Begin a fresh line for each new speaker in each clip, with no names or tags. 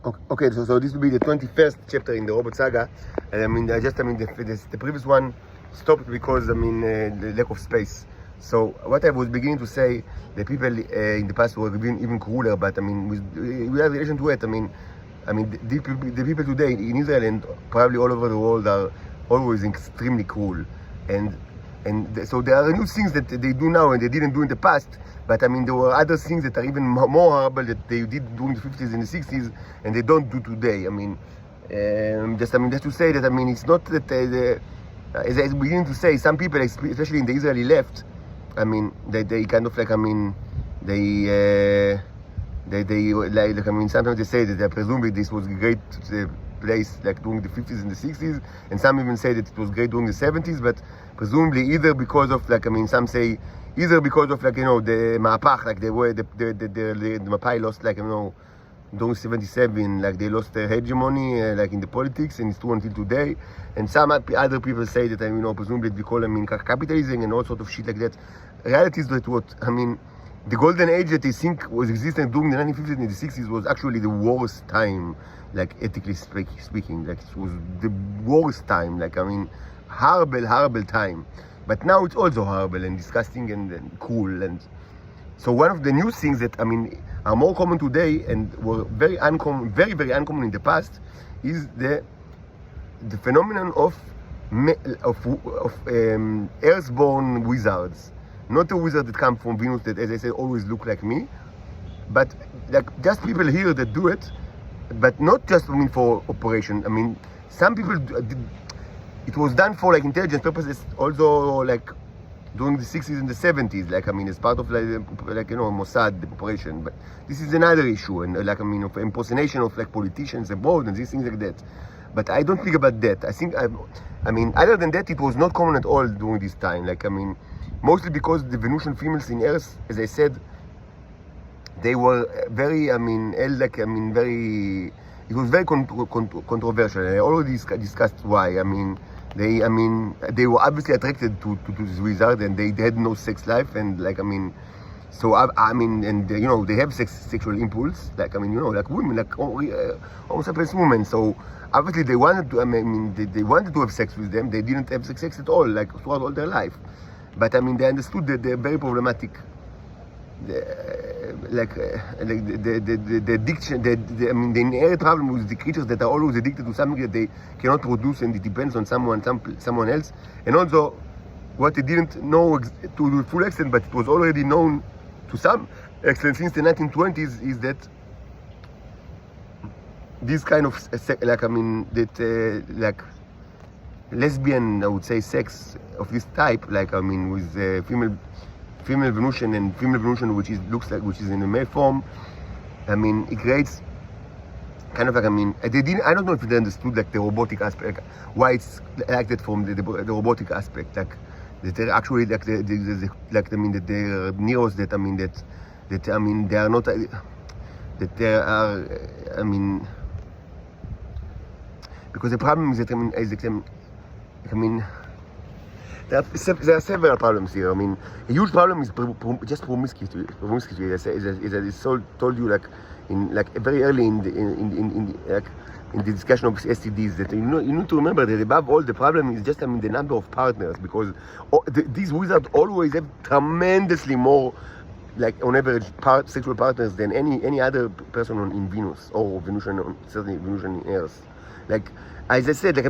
Okay, so this will be the 21st chapter in the robot saga. And the previous one stopped because, the lack of space. So what I was beginning to say, the people in the past were even crueler, but we have relation to it. The people today in Israel and probably all over the world are always extremely cruel. So there are new things that they do now and they didn't do in the past. But there were other things that are even more horrible that they did during the 50s and the 60s and they don't do today. Just to say that it's not that as I was beginning to say, some people, especially in the Israeli left, they kind of sometimes they say that presumably this was a great place during the 50s and the 60s, and some even say that it was great during the 70s, but presumably either because of some say either because of the Ma'apach, the Mapai lost during 77, they lost their hegemony in the politics, and it's true until today. And some other people say that presumably we call capitalism and all sort of shit like that. Reality is that the golden age that they think was existing during the 1950s and the 60s was actually the worst time, ethically speaking. It was the worst time. Horrible time. But now it's also horrible and disgusting and cool. And so one of the new things that are more common today and were very uncommon, very very uncommon in the past, is the phenomenon of Earth-born wizards. Not a wizard that come from Venus that, as I said, always look like me, but just people here that do it, but not just for operation. Some people it was done for intelligence purposes also during the 60s and the 70s, as part of Mossad, the operation. But this is another issue, and of impersonation of politicians abroad and these things like that. But I don't think about that. I think other than that, it was not common at all during this time. Mostly because the Venusian females in Earth, as I said, they were very, very. It was very controversial. I already discussed why. They were obviously attracted to this wizard, and they had no sex life, and they have sexual impulse, women, Homo sapiens women. So obviously they wanted to, they wanted to have sex with them. They didn't have sex at all, throughout all their life. But they understood that they're very problematic. The addiction, the inherent problem with the creatures that are always addicted to something that they cannot produce, and it depends on someone else. And also, what they didn't know to the full extent, but it was already known to some extent since the 1920s, is that this kind of lesbian, I would say, sex of this type, with female Venusian and female Venusian, which is in a male form. It creates kind of they didn't. I don't know if they understood the robotic aspect, why it's like that from the robotic aspect, that they're actually that they're neros that they are not that they are because the problem is that there are several problems here. A huge problem is just promiscuity. As I told you, very early in the discussion of STDs, that you need to remember that above all, the problem is just the number of partners, because these wizards always have tremendously more, on average, sexual partners than any other person in Venus, or Venusian, certainly Venusian in Earth. As I said, a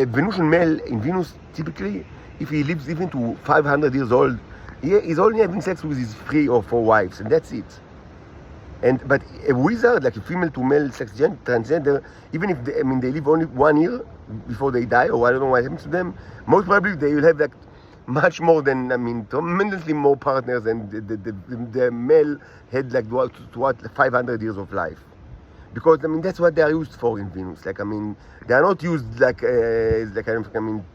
Venusian male in Venus, typically, if he lives even to 500 years old, he's only having sex with his 3 or 4 wives, and that's it. But a wizard, a female to male transgender, even if they live only 1 year before they die, or I don't know what happens to them, most probably they will have much more than tremendously more partners than the male had throughout 500 years of life. Because that's what they are used for in Venus. They are not used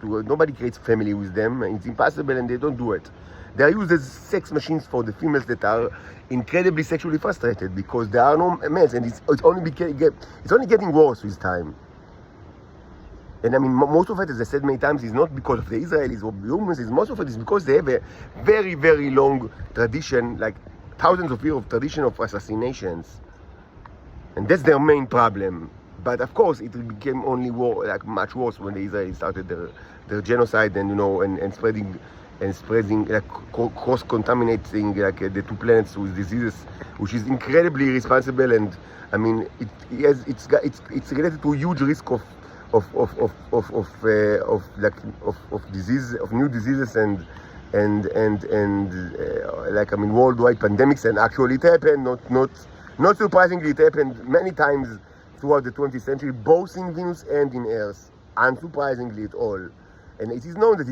nobody creates family with them. It's impossible, and they don't do it. They are used as sex machines for the females that are incredibly sexually frustrated because there are no males, and it's only getting worse with time. And most of it, as I said many times, is not because of the Israelis or the humans. Most of it is because they have a very very long tradition, thousands of years of tradition of assassinations. And that's their main problem. But of course, it became only much worse when the Israelis started their genocide and and spreading cross-contaminating the two planets with diseases, which is incredibly irresponsible. And I mean, it's related to a huge risk of new diseases and worldwide pandemics. And actually, it happened. Not surprisingly, it happened many times throughout the 20th century, both in Venus and in Earth. Unsurprisingly at all. And it is known that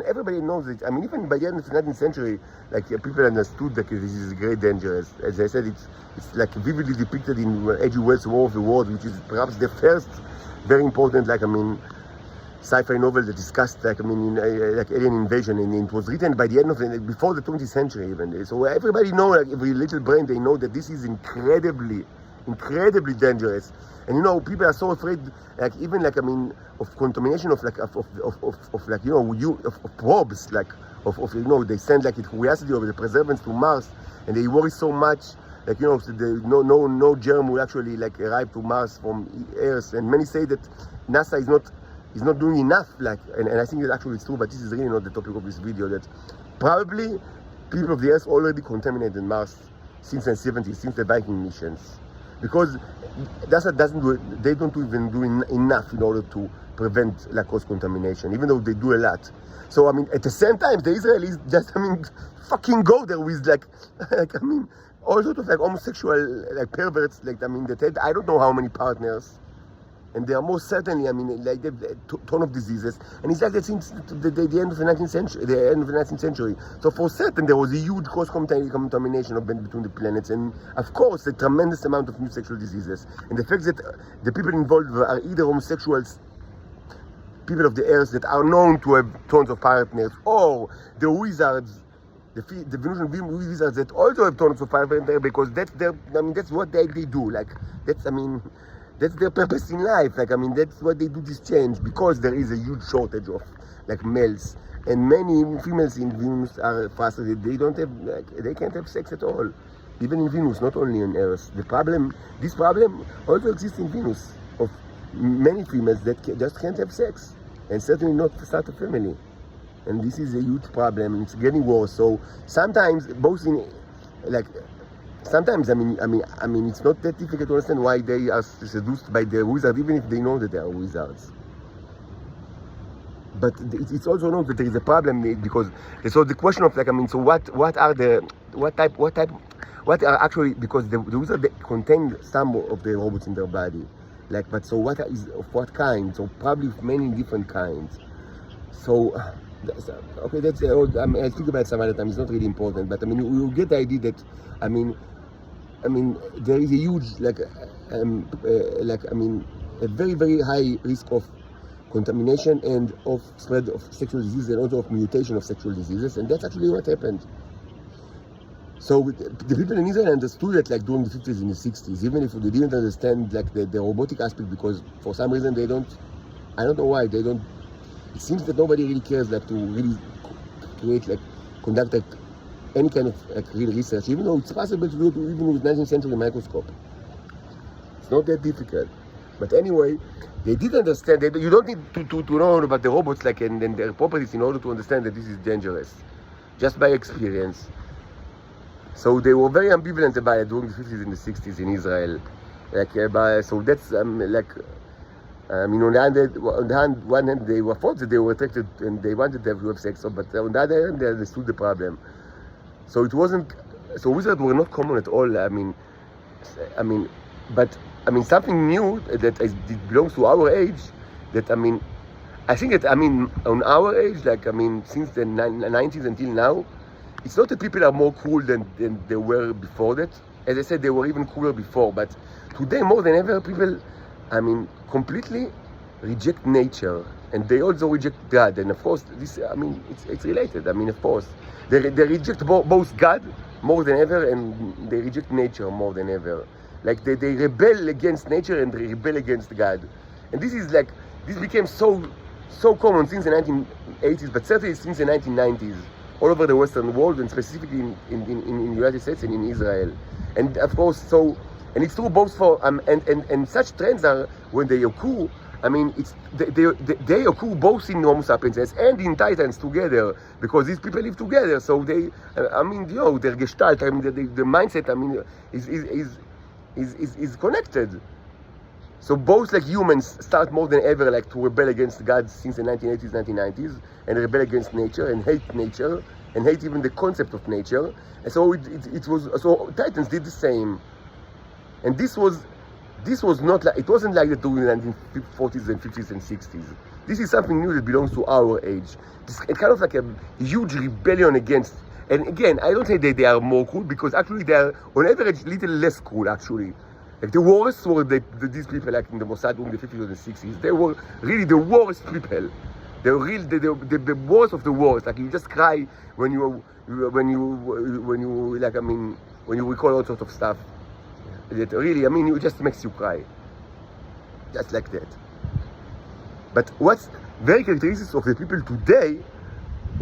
everybody knows it. I mean, even by the end of the 19th century, people understood that this is great danger. As I said, it's vividly depicted in H.G. Wells' War of the Worlds, which is perhaps the first very important, sci-fi novel that discussed, alien invasion, and it was written by the end of before the 20th century even. So everybody knows, every little brain, they know that this is incredibly dangerous. And people are so afraid, of contamination of probes, they send curiosity of the preservance to Mars, and they worry so much, no germ will actually arrive to Mars from Earth. And many say that NASA is not doing enough, and I think that actually it's true, but this is really not the topic of this video, that probably people of the Earth already contaminated Mars since the 70s, since the Viking missions. Because NASA they don't even do enough in order to prevent cross-contamination, even though they do a lot. So, at the same time, the Israelis just, fucking go there with, all sorts of, homosexual, perverts, that had, I don't know how many partners. And they are most certainly, they have a ton of diseases. And it's like that since the end of the 19th century. So for certain, there was a huge cross-contamination between the planets. And of course, a tremendous amount of new sexual diseases. And the fact that the people involved are either homosexuals, people of the Earth that are known to have tons of partners, or the wizards, the Venusian wizards that also have tons of partners, because that's what they do. That's their purpose in life. That's why they do this change, because there is a huge shortage of males, and many females in Venus are frustrated. They can't have sex at all, even in Venus, not only on Earth. This problem also exists in Venus, of many females that just can't have sex, and certainly not start a family. And this is a huge problem. It's getting worse. So sometimes, sometimes, it's not that difficult to understand why they are seduced by the wizard, even if they know that they are wizards. But it's also known that there is a problem, because so the question of so what are actually, because the wizard contain some of the robots in their body, but so what is of what kind? So probably many different kinds. So okay, that's I'll speak about it some other time. It's not really important, but you get the idea that there is a huge, a very, very high risk of contamination and of spread of sexual diseases, and also of mutation of sexual diseases, and that's actually what happened. So the people in Israel understood it during the 50s and the 60s, even if they didn't understand the robotic aspect, because for some reason they don't, I don't know why, they don't, it seems that nobody really cares to really create, conduct any kind of real research, even though it's possible to do it even with 19th century microscope. It's not that difficult. But anyway, they did understand that you don't need to know about the robots and their properties in order to understand that this is dangerous, just by experience. So they were very ambivalent about it during the 50s and the 60s in Israel. So that's on the one hand, they were thought that they were attracted and they wanted to have sex, but on the other hand, they understood the problem. So it wasn't. So wizards were not common at all. But something new that it belongs to our age. That I think that on our age, since the 90s until now, it's not that people are more cool than they were before that. As I said, they were even cooler before. But today, more than ever, people, completely reject nature, and they also reject God. And of course, this, it's related. Of course, they reject both God more than ever, and they reject nature more than ever. They rebel against nature and they rebel against God. And this is this became so common since the 1980s, but certainly since the 1990s, all over the Western world, and specifically in the United States and in Israel. And of course, so And it's true both for and such trends are when they occur. I mean, they occur both in Homo sapiens and in Titans together, because these people live together. So they, I mean, you know, their gestalt, I mean, the mindset, I mean, is connected. So both like humans start more than ever like to rebel against God since the 1980s, 1990s, and rebel against nature and hate even the concept of nature. And so it was, so Titans did the same. And this was not like, it wasn't like that during the 1940s and 50s and 60s. This is something new that belongs to our age. It's kind of like a huge rebellion against, and again, I don't say that they are more cool, because actually they are on average little less cool actually. Like the worst were these people like in the Mossad during the 50s and the 60s. They were really the worst people. They were really the worst of the worst. Like you just cry when you like, I mean, when you recall all sorts of stuff. That really, I mean, it just makes you cry. Just like that. But what's very characteristic of the people today,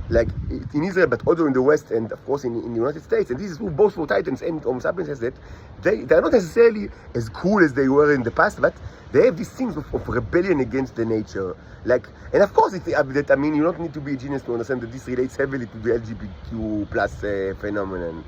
like in Israel, but also in the West and of course in the United States, and this is true both for Titans and Homo sapiens, is that they are not necessarily as cool as they were in the past, but they have these things of rebellion against the nature. Like, and of course, I mean, you don't need to be a genius to understand that this relates heavily to the LGBTQ plus phenomenon.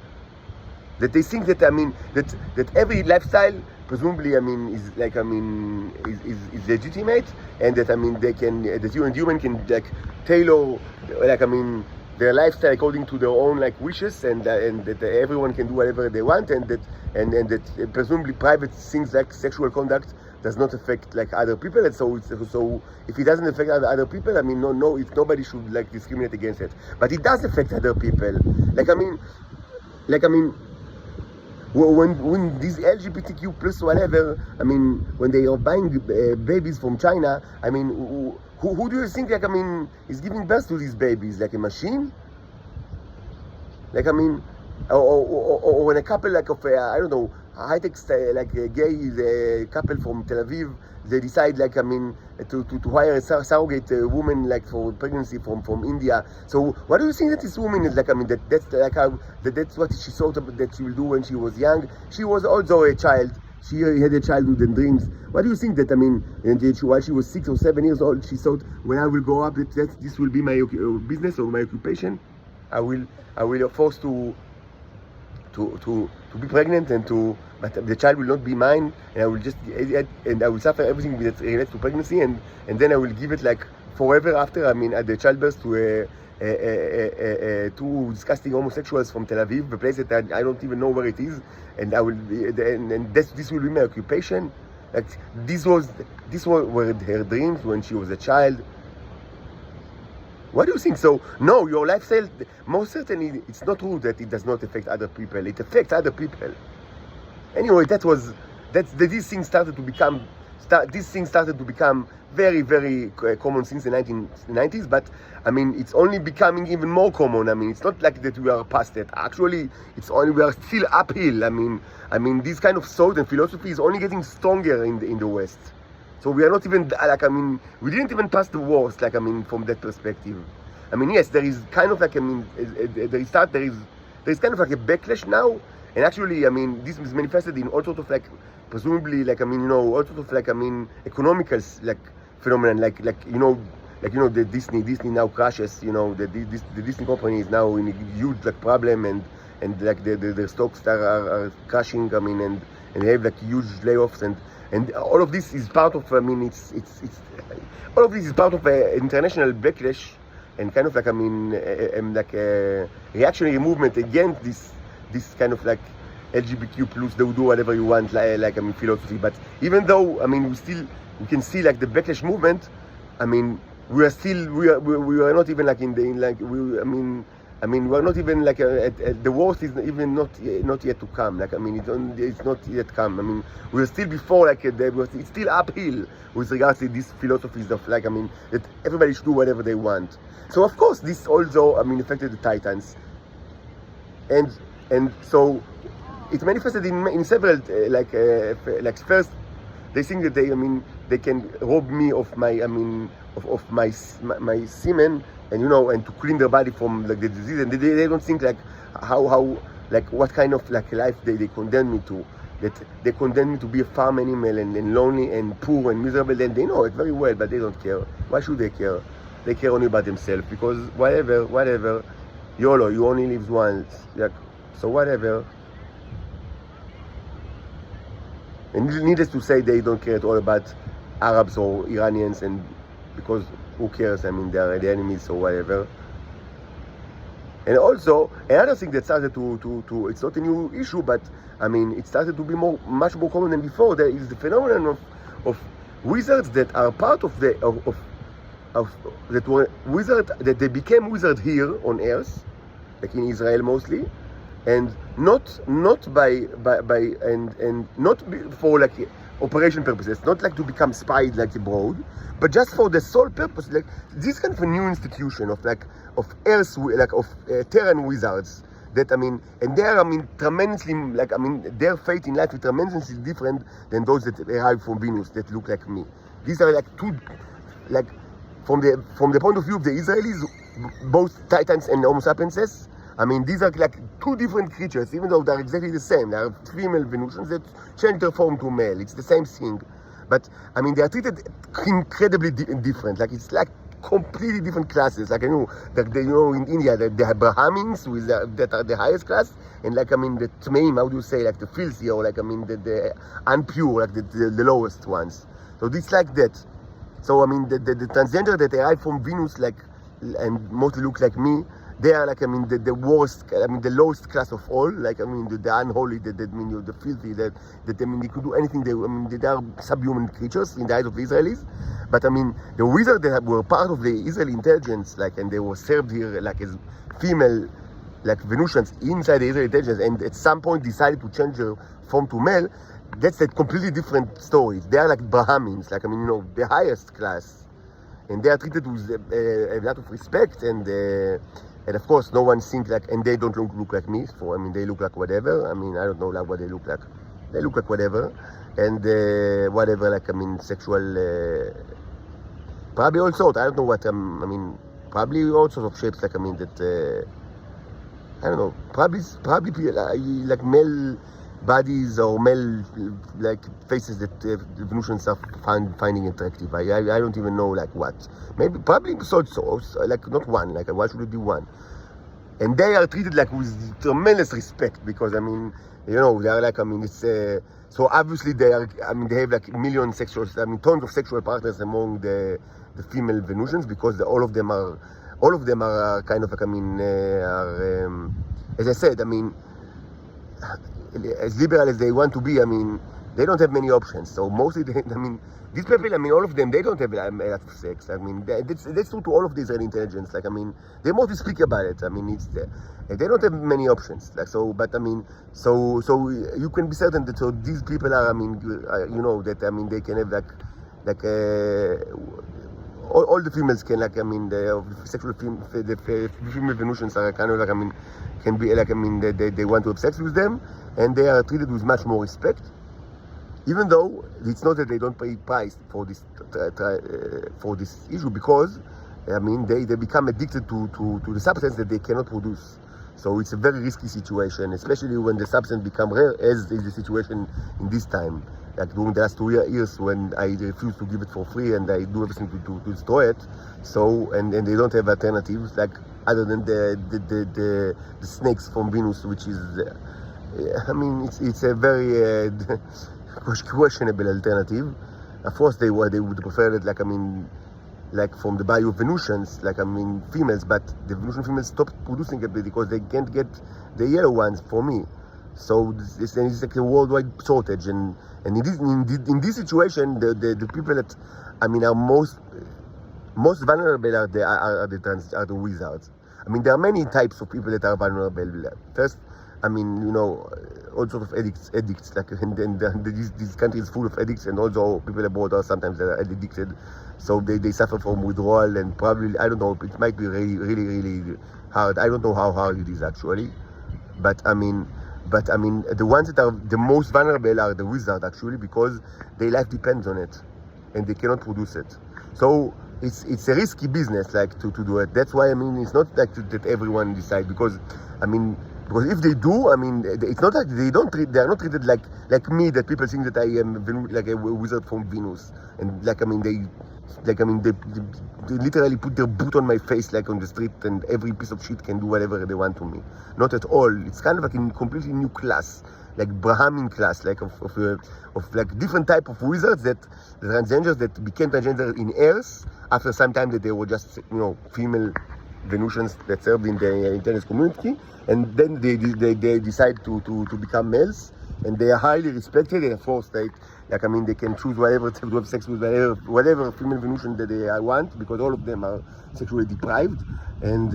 That they think that, I mean, that every lifestyle, presumably, I mean, is like, I mean, is legitimate, and that, I mean, they can, that you and human can like tailor, like, I mean, their lifestyle according to their own like wishes, and that everyone can do whatever they want, and that presumably private things like sexual conduct does not affect like other people, and so if it doesn't affect other people, I mean, no, if nobody should like discriminate against it, but it does affect other people. Like I mean. When these LGBTQ plus whatever, I mean, when they are buying babies from China, I mean, who do you think, like, I mean, is giving birth to these babies? Like a machine? Like, I mean, or when a couple, like, of, I don't know, high-tech, like, a gay couple from Tel Aviv, they decide, like, I mean, to hire a surrogate woman, like, for pregnancy from India. So what do you think that this woman is like? I mean, that's like how that's what she thought that she will do when she was young. She was also a child. She had a childhood and dreams. What do you think that, I mean, while she was 6 or 7 years old, she thought, when I will grow up, that this will be my business or my occupation. I will force to be pregnant but the child will not be mine, and I will just, and I will suffer everything that relates to pregnancy, and then I will give it like forever after, I mean, at the childbirth to two disgusting homosexuals from Tel Aviv, a place that I don't even know where it is, and I will, and this will be my occupation. Like these were her dreams when she was a child. What do you think? So, no, your lifestyle, most certainly, it's not true that it does not affect other people. It affects other people. Anyway, these things started to become very, very common since the 1990s, but, I mean, it's only becoming even more common. I mean, it's not like that we are past it. Actually, we are still uphill. I mean, this kind of thought and philosophy is only getting stronger in the West. So we are not even, like, I mean, we didn't even pass the worst, like, I mean, from that perspective. I mean, yes, there is kind of like, I mean, there is kind of like a backlash now, and actually, I mean, this is manifested in all sorts of, like, presumably, like, I mean, you know, all sorts of, like, I mean, economical, like, phenomenon, like, you know, the Disney now crashes, you know, the Disney company is now in a huge, like, problem, and like, the stocks are crashing, I mean, and they have, like, huge layoffs, and all of this is part of, I mean, it's all of this is part of an international backlash, and kind of like, I mean, like a reactionary movement against this kind of like LGBTQ plus, they will do whatever you want, like I mean, philosophy. But even though, I mean, we can see like the backlash movement, I mean, we are not even like I mean, we're not even like the worst is even not yet to come. Like, I mean, it's not yet come. I mean, we're still before, like, it's still uphill with regards to these philosophies of, like, I mean, that everybody should do whatever they want. So of course, this also, I mean, affected the Titans, and so it manifested in several like first, they think that they can rob me of my, I mean, of my semen, and you know, and to clean their body from like the disease, and they don't think like how like what kind of like life they condemn me to. that they condemn me to be a farm animal and lonely and poor and miserable, then they know it very well, but they don't care. Why should they care? They care only about themselves, because whatever, YOLO, you only live once. Like, so whatever. And needless to say, they don't care at all about Arabs or Iranians, and because who cares? I mean, they are the enemies or whatever. And also, another thing that started to it's not a new issue, but I mean, it started to be much more common than before. There is the phenomenon of wizards that are part of the that were wizard, that they became wizard here on Earth, like in Israel mostly, and not by and not for like operation purposes, not like to become spies like abroad, but just for the sole purpose, like this kind of a new institution of Earth, like of Terran wizards. That, I mean, and they're, I mean, tremendously, like, I mean, their fate in life is tremendously different than those that arrive from Venus that look like me. These are like two, like, from the point of view of the Israelis, both Titans and Homo sapienses, I mean, these are like two different creatures, even though they're exactly the same. They are female Venusians that change their form to male. It's the same thing. But, I mean, they are treated incredibly different. Like, it's like completely different classes. Like, in India, the Brahmins that are the highest class, and like, I mean, the Tmeim, how do you say, like the filthy, or like, I mean, the unpure, like the lowest ones. So it's like that. So, I mean, the transgender that arrive from Venus, like, and mostly look like me, they are like, I mean, the worst, I mean, the lowest class of all. Like, I mean, the unholy, the filthy, that I mean, they could do anything. They are subhuman creatures in the eyes of the Israelis. But I mean, the wizards that were part of the Israeli intelligence, like, and they were served here like as female, like Venusians inside the Israeli intelligence, and at some point decided to change their form to male. That's a completely different story. They are like Brahmins, like, I mean, the highest class, and they are treated with a lot of respect, and of course, no one thinks like, and they don't look like me. I mean, they look like whatever. I mean, I don't know like what they look like. They look like whatever, and whatever, like, I mean, sexual, probably all sorts. I don't know what. I mean, probably all sorts of shapes. Like, I mean, that I don't know. Probably like male bodies or male like faces that the Venusians are finding attractive. I don't even know like what. Maybe probably so like not one. Like, why should it be one? And they are treated like with tremendous respect, because I mean, they are like, I mean, it's so obviously they are. I mean, they have like tons of sexual partners among the female Venusians, because all of them are kind of like, I mean, as I said, I mean, as liberal as they want to be, I mean, they don't have many options. So mostly, I mean, these people, I mean, all of them, they don't have a lot of sex. I mean, that's true to all of the Israeli intelligence. Like, I mean, they mostly speak about it. I mean, they don't have many options. Like, so, but I mean, so you can be certain that these people are, I mean, that, I mean, they can have like all the females can, like, I mean, the female Venusians are kind of like, I mean, can be like, I mean, they want to have sex with them, and they are treated with much more respect, even though it's not that they don't pay price for this issue, because I mean, they become addicted to the substance that they cannot produce. So it's a very risky situation, especially when the substance become rare, as is the situation in this time. Like during the last 2 years, when I refuse to give it for free and I do everything to destroy it. So and they don't have alternatives, like other than the snakes from Venus, which is, I mean, it's a very questionable alternative. Of course, they would prefer it, like, I mean, like from the bio Venusians, like, I mean, females, but the Venusian females stopped producing it because they can't get the yellow ones for me. So this is like a worldwide shortage, and in this situation, the people that, I mean, are most vulnerable are the wizards. I mean, there are many types of people that are vulnerable. First, I mean, all sorts of addicts, like, and this country is full of addicts, and also people abroad are sometimes addicted, so they suffer from withdrawal, and probably, I don't know, it might be really, really, really hard. I don't know how hard it is actually, but I mean, the ones that are the most vulnerable are the wizards, actually, because their life depends on it, and they cannot produce it. So it's a risky business, like, to do it. That's why, I mean, it's not like that everyone decides, because, I mean, Because if they do, I mean, it's not like they are not treated like me, that people think that I am like a wizard from Venus, and they literally put their boot on my face like on the street, and every piece of shit can do whatever they want to me. Not at all. It's kind of like a completely new class, like Brahmin class, like of like different type of wizards, that the transgenders that became transgender in Earth after some time that they were just female Venusians that served in the intelligence community, and then they decide to become males, and they are highly respected, and of course they can choose whatever to have sex with whatever female Venusian that they want, because all of them are sexually deprived, and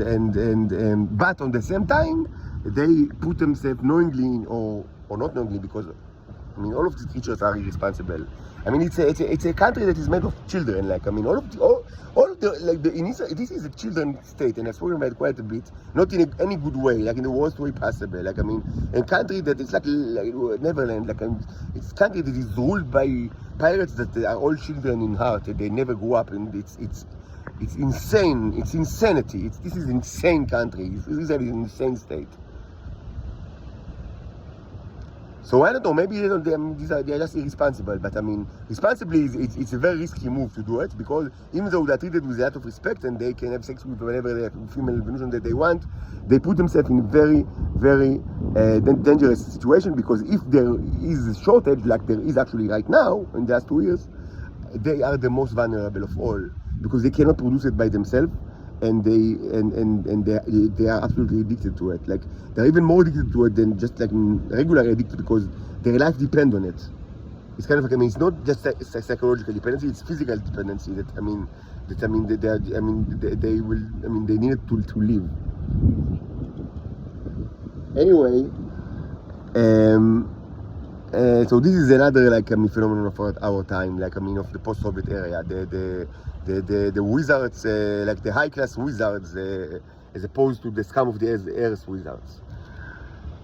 but on the same time they put themselves knowingly or not knowingly, because I mean all of these creatures are irresponsible. I mean it's a country that is made of children. Like I mean this is a children's state, and I've spoken about it quite a bit, not in any good way, like in the worst way possible. Like I mean, a country that is like Neverland, it's a country that is ruled by pirates that are all children in heart, and they never grow up, and it's insane. It's insanity. This is an insane country. Israel is an insane state. So I don't know, maybe they are just irresponsible, but I mean, responsibly, it's a very risky move to do it, because even though they're treated with a lot of respect and they can have sex with whatever female Venusian that they want, they put themselves in a very, very dangerous situation, because if there is a shortage, like there is actually right now, in the last 2 years, they are the most vulnerable of all, because they cannot produce it by themselves, and they are absolutely addicted to it. Like they're even more addicted to it than just like regular addicted, because their life depends on it. It's kind of like, I mean, it's not just a psychological dependency; it's physical dependency. They need it to live. Anyway, so this is another phenomenon of our time, of the post-Soviet area. The wizards, like the high-class wizards, as opposed to the scum of the earth wizards.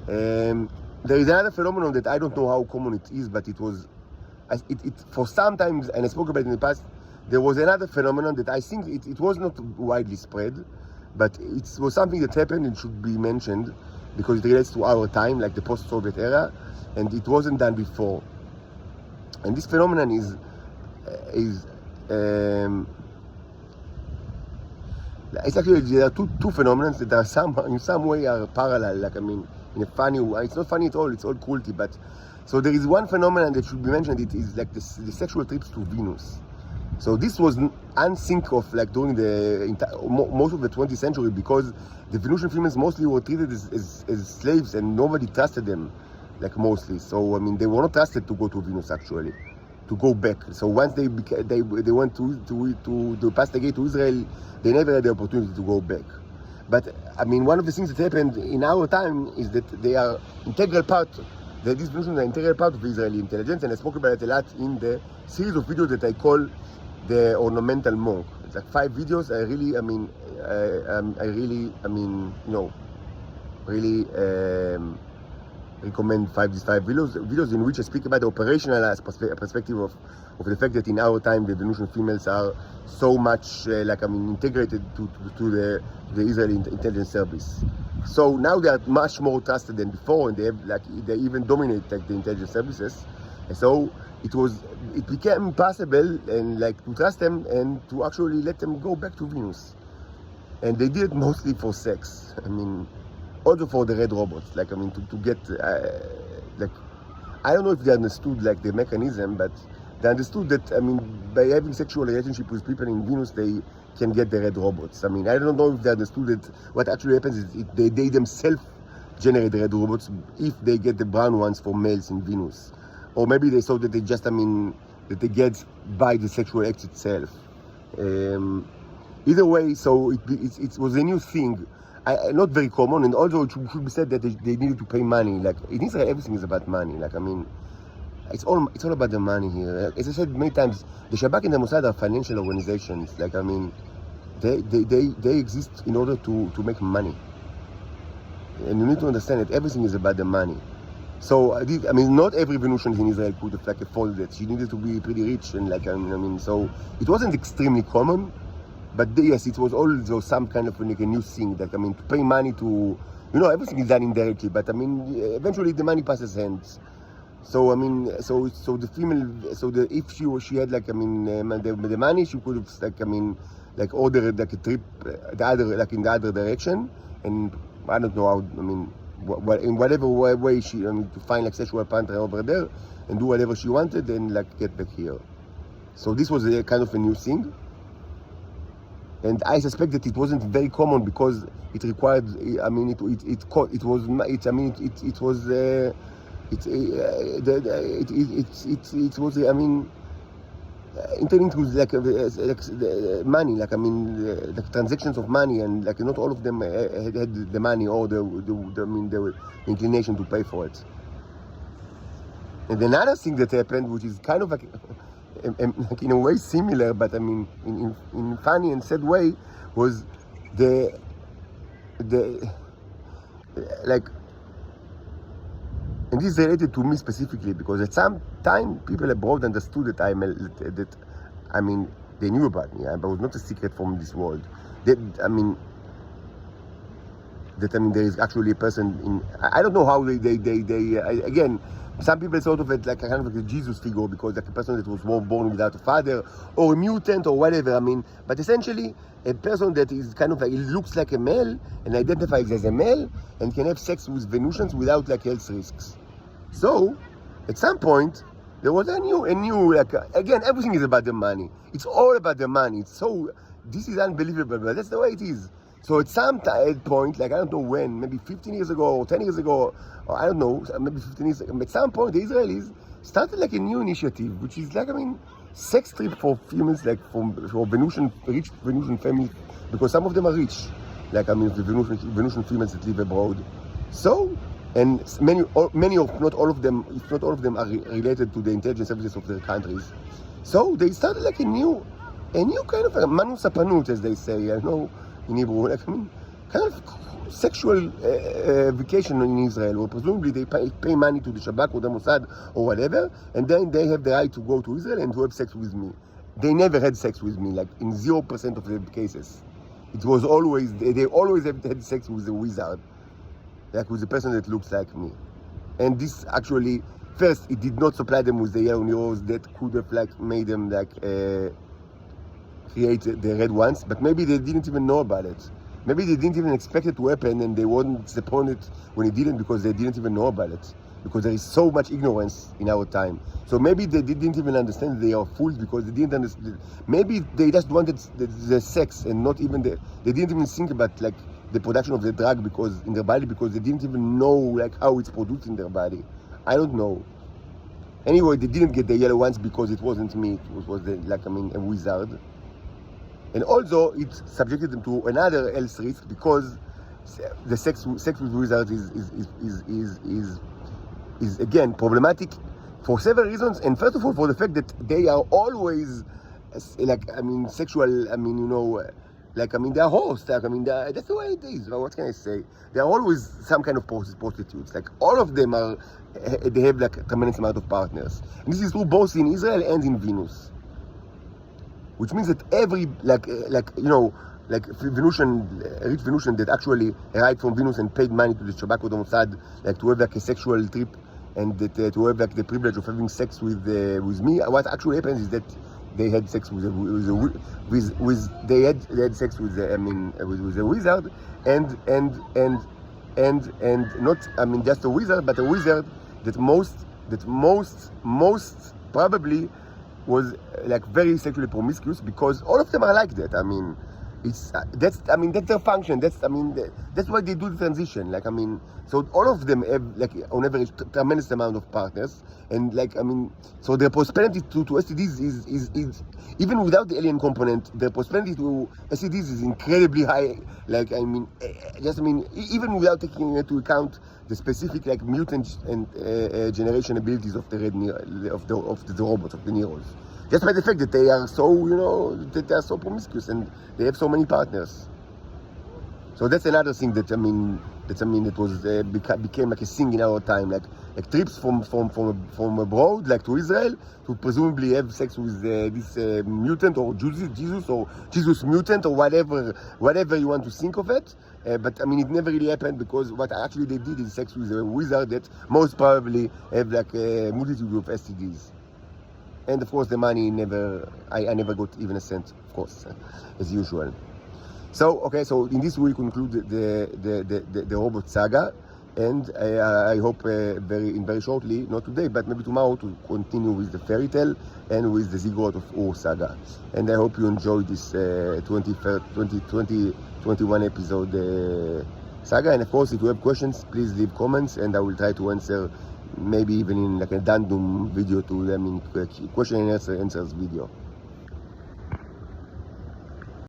There is another phenomenon that I don't know how common it is, but it for some time, and I spoke about it in the past, there was another phenomenon that I think it was not widely spread, but it was something that happened and should be mentioned, because it relates to our time, like the post-Soviet era, and it wasn't done before. And this phenomenon is it's actually, there are two phenomena that are in some way are parallel, in a funny way. It's not funny at all, it's all cruelty, but so there is one phenomenon that should be mentioned. It is like the sexual trips to Venus. So this was unseen of during most of the 20th century, because the Venusian females mostly were treated as slaves, and nobody trusted them, mostly. So I mean, they were not trusted to go to Venus actually, to go back. So once they went to pass the gate to Israel, they never had the opportunity to go back. But I mean, one of the things that happened in our time is that they are integral part. That these Venusians are integral part of Israeli intelligence, and I spoke about it a lot in the series of videos that I call the Ornamental Monk. It's like 5 videos. I really recommend these five videos in which I speak about the operational perspective of the fact that in our time the Venusian females are so much integrated to the Israeli intelligence service. So now they are much more trusted than before, and they even dominate the intelligence services. And so it became possible to trust them and to actually let them go back to Venus. And they did it mostly for sex. I mean, also for the red robots, to get, I don't know if they understood the mechanism, but they understood that, by having sexual relationship with people in Venus, they can get the red robots. I mean, I don't know if they understood that what actually happens is they themselves generate the red robots if they get the brown ones for males in Venus. Or maybe they thought that they just, that they get by the sexual act itself. Either way, so it was a new thing. Not very common, and also it should be said that they needed to pay money. In Israel, everything is about money. It's all about the money here. As I said many times, the Shabak and the Mossad are financial organizations. They exist in order to make money. And you need to understand that everything is about the money. So not every Venusian in Israel could have afforded it. She needed to be pretty rich, and so it wasn't extremely common. But yes, it was also some kind of a new thing that to pay money to everything is done indirectly, but I mean, eventually the money passes hands. So I mean, so the female, if she had like, I mean, the money, she could have like, I mean, like ordered like a trip, in the other direction, and I don't know how, I mean, in whatever way she, to find like sexual partner over there, and do whatever she wanted, and like get back here. So this was a kind of a new thing, and I suspect that it wasn't very common because it required, I mean, it was I mean, interlinked with like money, like I mean, the transactions of money, and like not all of them had the money or the inclination to pay for it. And another thing that happened, which is kind of like in a way similar, but I mean in funny and sad way, was the like. And this is related to me specifically because at some time people abroad understood that I mean they knew about me. I was not a secret from this world. There is actually a person in. I don't know how again. Some people thought of it like a kind of like a Jesus figure because like a person that was born without a father or a mutant or whatever. I mean, but essentially a person that is kind of like, it looks like a male and identifies as a male and can have sex with Venusians without like health risks. So at some point there was a new like again, everything is about the money. It's all about the money. This is unbelievable, but that's the way it is. So at some point, like I don't know when, maybe 15 years ago or 10 years ago, or I don't know, maybe 15 years ago, at some point the Israelis started like a new initiative, which is like, I mean, sex trip for females, like for rich Venusian families, because some of them are rich, like I mean the Venusian females that live abroad. So, and many of, not all of them, if not all of them are related to the intelligence services of their countries. So they started like a new kind of a manu sapanut, as they say, in Hebrew, like, I mean, kind of sexual vacation in Israel, or presumably they pay money to the Shabak or the Mossad or whatever, and then they have the right to go to Israel and to have sex with me. They never had sex with me, like in 0% of the cases. It was always, they always had sex with a wizard, like with a person that looks like me. And this actually, first, it did not supply them with the yellow neurons that could have like made them like create the red ones, but maybe they didn't even know about it. Maybe they didn't even expect it to happen, and they weren't disappointed when it didn't because they didn't even know about it. Because there is so much ignorance in our time. So maybe they didn't even understand they are fools because they didn't understand. Maybe they just wanted the sex and not even they didn't even think about like the production of the drug because in their body because they didn't even know like how it's produced in their body. I don't know. Anyway, they didn't get the yellow ones because it wasn't me. It was a wizard. And also, it subjected them to another health risk because the sex with wizards is again problematic for several reasons. And first of all, for the fact that they are always sexual. They're hosts. That's the way it is. What can I say? They are always some kind of prostitutes. Like all of them they have like a tremendous amount of partners. And this is true both in Israel and in Venus. Which means that every rich Venusian that actually arrived from Venus and paid money to the Shabak or the Mossad, like to have like a sexual trip and that, to have like the privilege of having sex with me. What actually happens is that they had sex with a wizard, and not just a wizard, but a wizard that most probably was like very sexually promiscuous because all of them are like that. I mean, that's their function. That's why they do the transition. So all of them have like on average tremendous amount of partners, and so their prosperity to STDs is even without the alien component, their prosperity to STDs is incredibly high. Even without taking into account the specific mutant and generation abilities of the robots, of the neurons. Just by the fact that they are so promiscuous and they have so many partners. So that's another thing that became like a thing in our time, like trips from abroad, like to Israel, to presumably have sex with this mutant or Jesus mutant or whatever you want to think of it, but I mean, it never really happened because what actually they did is sex with a wizard that most probably have like a multitude of STDs. And of course, the money I never got even a cent, of course, as usual. So, okay, so in this we'll conclude the robot saga. And I hope very shortly, not today, but maybe tomorrow, to continue with the fairy tale and with the Ziggurat of Ur saga. And I hope you enjoyed this 2021 episode saga. And of course, if you have questions, please leave comments, and I will try to answer, maybe even in like a random video to them, in question and answers video.